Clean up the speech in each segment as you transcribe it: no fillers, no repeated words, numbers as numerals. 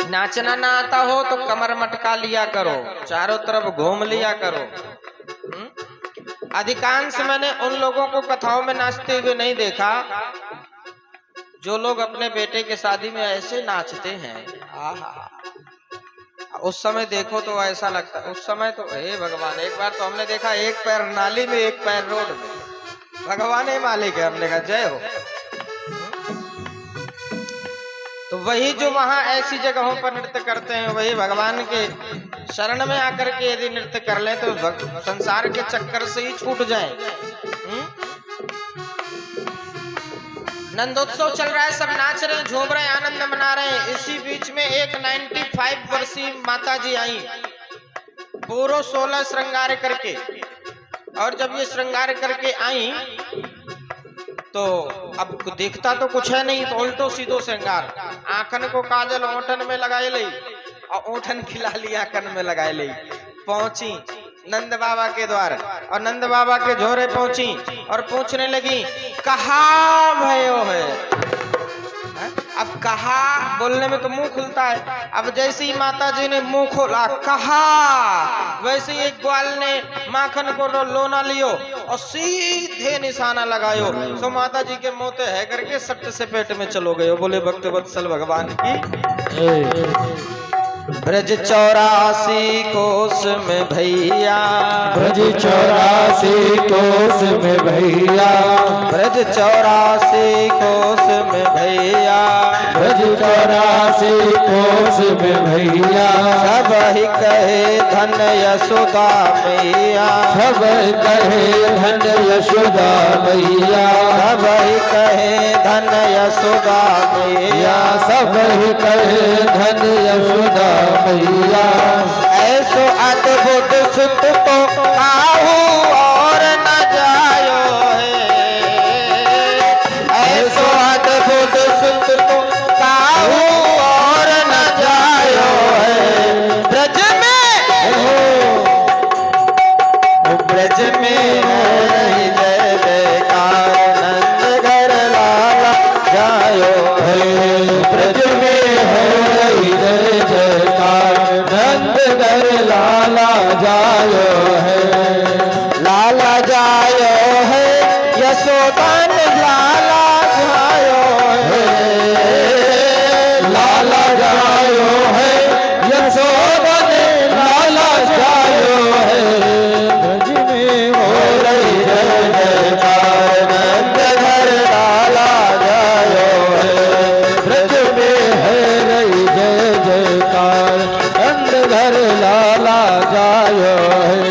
नाचना ना आता हो तो कमर मटका लिया करो, चारों तरफ घूम लिया करो। अधिकांश मैंने उन लोगों को कथाओं में नाचते हुए नहीं देखा जो लोग अपने बेटे के शादी में ऐसे नाचते हैं। आहा, उस समय देखो तो ऐसा लगता, उस समय तो हे भगवान। एक बार तो हमने देखा एक पैर नाली में एक पैर रोड में, भगवान ही मालिक है। हमने कहा जय हो। तो वही जो वहां ऐसी जगहों पर नृत्य करते हैं, वही भगवान के शरण में आकर के यदि नृत्य कर लें तो संसार के चक्कर से ही छूट जाएं। नंदोत्सव चल रहा है, सब नाच रहे हैं, झूम रहे हैं, आनंद मना रहे हैं। इसी बीच में एक 95 वर्षीय माता जी आई, पूरा 16 श्रृंगार करके। और जब ये श्रृंगार करके आई तो अब दिखता तो कुछ है नहीं, तो उल्टो सीधो श्रृंगार। आंखन को काजल ओठन में लगाए ली और ओठन खिला लिया आंखन में लगाए ली। पहुंची नंद बाबा के द्वार और नंद बाबा के झोरे पहुंची और पूछने लगी कहाँ भयो है। अब कहा बोलने में तो मुंह खुलता है। अब जैसे ही माता जी ने मुंह खोला कहा, वैसे ही एक ग्वाल ने माखन को लोना लियो और सीधे निशाना लगायो। सो माता जी के मुंह ते है करके सट से पेट में चलो गए। बोले भक्त वत्सल भगवान की। ब्रज 84 कोस में भैया, ब्रज 84 कोस में भैया, ब्रज 84 कोस में भैया, ब्रज 84 कोस में भैया। सब ही कहे धन यशोदा मैया, सब कहे धन यशोदा मैया, सब ही कहे धन यशोदा मैया, सब ही कहे धन यशोदा मैया। ऐसो अद्भुत सुत तो काहू और न जायो है। ऐसो अद्भुत सुत तो काहू और न जायो है। ब्रज में जय जयकार नंद घर लाला जायो है। ब्रज में है जय जयकार नंद घर लाला जायो है। लाला जायो है यशोदान लाला जायो है। लाला जायो है यशोदन लाला जायो है। ब्रज में हो रही जय जयकार नंद घर लाला जायो है। ब्रज में है रही जय जयकार नंद घर लाला जायो है।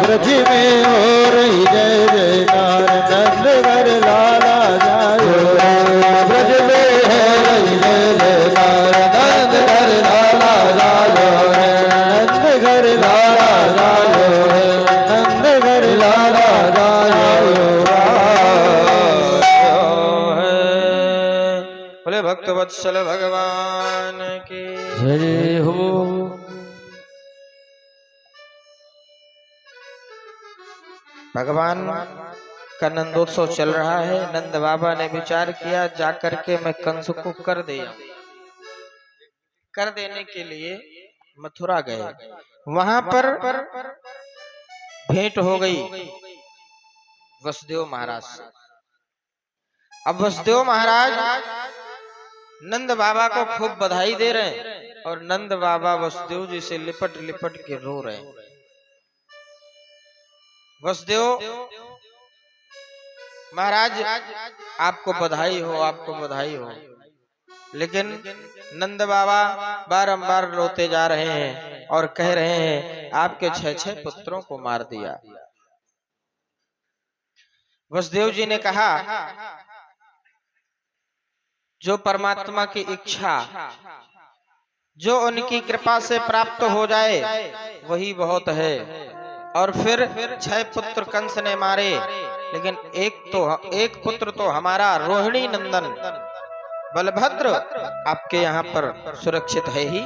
ब्रज में हो रही जय जयकार नंद घर लाला जायो है। ब्रज में है रही जय जयकार नंद घर लाला जायो है। नंद घर लाला जायो है। नंद घर लाला जायो है। बोले भक्त वत्सल भगवान की जय हो। भगवान का नंदोत्सव चल रहा है। नंद बाबा ने विचार किया जाकर के मैं कंस को कर दिया। कर देने के लिए मथुरा गए। वहां पर भेंट हो गई वसुदेव महाराज से। अब वसुदेव महाराज नंद बाबा को खूब बधाई दे रहे हैं और नंद बाबा वसुदेव जी से लिपट लिपट के रो रहे हैं। वसुदेव महाराज आपको बधाई हो, आपको बधाई हो। लेकिन नंद बाबा बारंबार रोते जा रहे हैं और कह रहे हैं आपके 6 पुत्रों को मार दिया। वसुदेव जी ने कहा जो परमात्मा की इच्छा, जो उनकी कृपा से प्राप्त हो जाए वही बहुत है। और फिर 6 पुत्र कंस ने मारे, लेकिन एक पुत्र तो हमारा रोहिणी नंदन बलभद्र आपके यहाँ पर सुरक्षित है ही।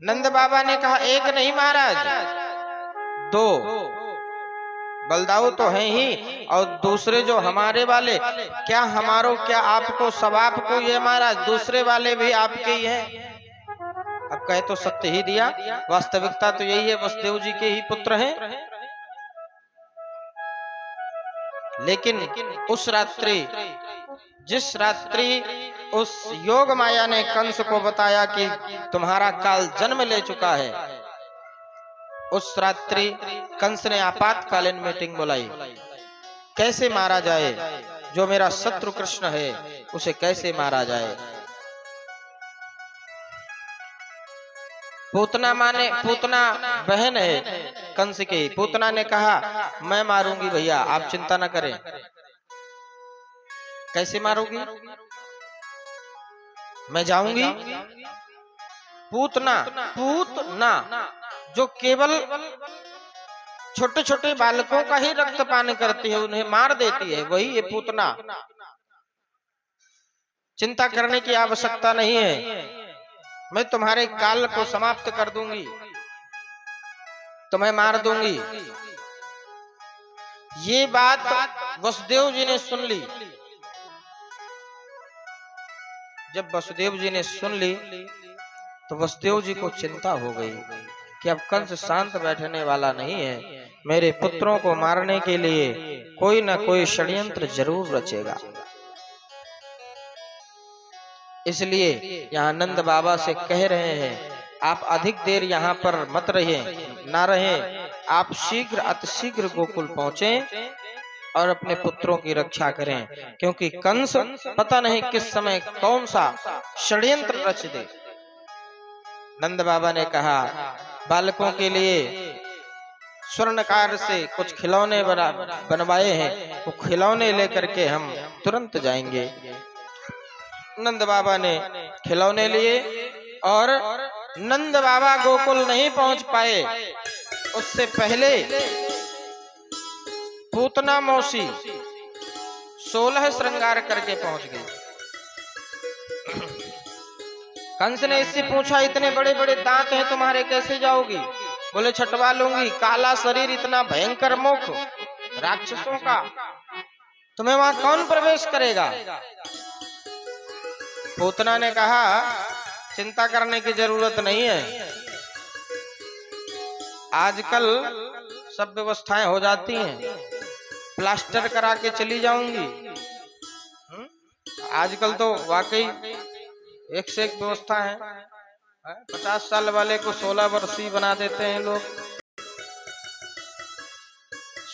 नंद बाबा ने कहा एक नहीं महाराज, बलदाऊ तो हैं ही, और दूसरे जो हमारे वाले, क्या हमारो क्या आपको सब आपको ये महाराज, दूसरे वाले भी आपके ही हैं। अब कहे तो सत्य ही दिया, वास्तविकता तो यही है, वसुदेव जी के ही पुत्र हैं। लेकिन उस रात्रि, जिस रात्रि उस योग माया ने कंस को बताया कि तुम्हारा काल जन्म ले चुका है, उस रात्रि कंस ने आपातकालीन मीटिंग बुलाई। कैसे मारा जाए, जो मेरा शत्रु कृष्ण है उसे कैसे मारा जाए। पूतना माने, पूतना बहन है कंस की, पूतना ने कहा मैं मारूंगी भैया, आप चिंता न करें। कैसे मारोगी, मैं जाऊंगी। पूतना, पूतना जो केवल छोटे छोटे बालकों का ही रक्तपान करती है, उन्हें मार देती है, वही ये पूतना। चिंता करने की आवश्यकता नहीं है, मैं तुम्हारे काल को समाप्त कर दूंगी, तुम्हें मार दूंगी। ये बात वसुदेव जी ने सुन ली। जब वसुदेव जी ने सुन ली तो वसुदेव जी को चिंता हो गई कि अब कंस शांत बैठने वाला नहीं है, मेरे पुत्रों को मारने के लिए कोई न कोई षड्यंत्र जरूर रचेगा। इसलिए यहाँ नंद बाबा से कह रहे हैं, आप अधिक देर यहाँ पर मत रहिए, ना रहे, आप शीघ्र अतिशीघ्र गोकुल पहुंचें और अपने पुत्रों की रक्षा करें, क्योंकि कंस पता नहीं किस समय कौन सा षड्यंत्र रच दे। नंद बाबा ने कहा, बालकों के लिए स्वर्णकार से कुछ खिलौने बनवाए हैं, वो खिलौने लेकर के हम तुरंत जाएंगे। नंद बाबा ने खिलौने लिए और नंद बाबा गोकुल नहीं पहुंच पाए, उससे पहले पूतना मौसी 16 श्रृंगार करके पहुंच गई। कंस ने इससे पूछा, इतने बड़े बड़े दांत हैं तुम्हारे, कैसे जाओगी? बोले छटवा लूंगी, काला शरीर, इतना भयंकर मुख राक्षसों का, तुम्हें वहां कौन प्रवेश करेगा? पूतना ने कहा, चिंता करने की जरूरत नहीं है, आजकल सब व्यवस्थाएं हो जाती हैं, प्लास्टर करा के चली जाऊंगी। आजकल तो वाकई एक से एक व्यवस्था है। 50 साल वाले को 16 वर्षीय बना देते हैं लोग।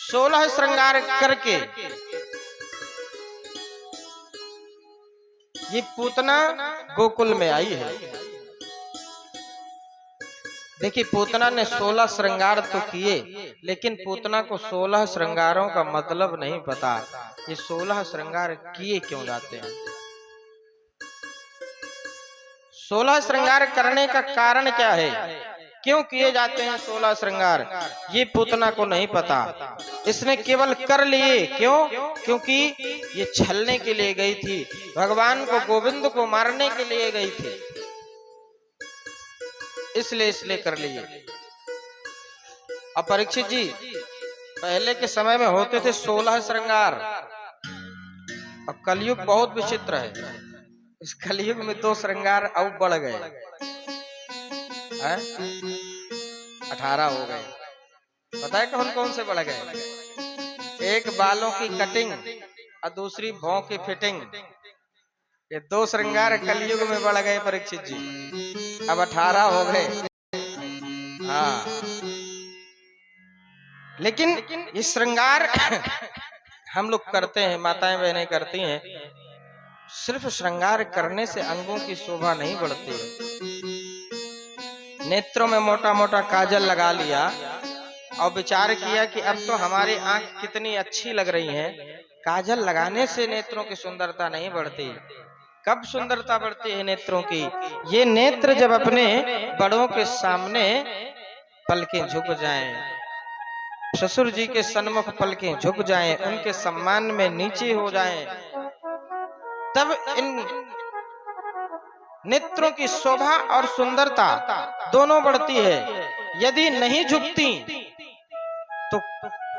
16 श्रृंगार करके ये पूतना गोकुल में आई है। देखिए, पूतना ने 16 श्रृंगार तो किए, लेकिन पूतना को 16 श्रृंगारों का मतलब नहीं पता, ये 16 श्रृंगार किए क्यों जाते हैं। 16 श्रृंगार करने का कारण क्या है, क्यों किए जाते हैं 16 श्रृंगार, ये पूतना को नहीं पता। इसने केवल कर लिए, क्यों? क्योंकि ये छलने के लिए गई थी, भगवान को, गोविंद को मारने के लिए गई थी, इसलिए कर लिए। अब परीक्षित जी, पहले के समय में होते थे 16 श्रृंगार। अब कलयुग बहुत विचित्र है, इस कलयुग में 2 श्रृंगार अब बढ़ गए, 18 हो गए। पता है कौन कौन से बढ़ गए? एक बालों की कटिंग और दूसरी भौं की फिटिंग, ये 2 श्रृंगार कलयुग में बढ़ गए परीक्षित जी, अब 18 हो गए। हाँ, लेकिन ये श्रृंगार हम लोग करते हैं, माताएं बहनें करती हैं। सिर्फ श्रृंगार करने से अंगों की शोभा नहीं बढ़ती है। नेत्रों में मोटा मोटा काजल लगा लिया और विचार किया कि अब तो हमारी आंख कितनी अच्छी लग रही है, काजल लगाने से नेत्रों की सुंदरता नहीं बढ़ती। कब सुंदरता बढ़ती है नेत्रों की? ये नेत्र जब अपने बड़ों के सामने पलकें झुक जाएं, ससुर जी के सन्मुख पलकें झुक जाएं, उनके सम्मान में नीचे हो जाएं, तब इन नेत्रों की शोभा और सुंदरता दोनों बढ़ती है। यदि नहीं झुकती तो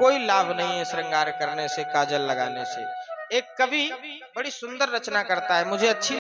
कोई लाभ नहीं है श्रृंगार करने से, काजल लगाने से। एक कवि बड़ी सुंदर रचना करता है, मुझे अच्छी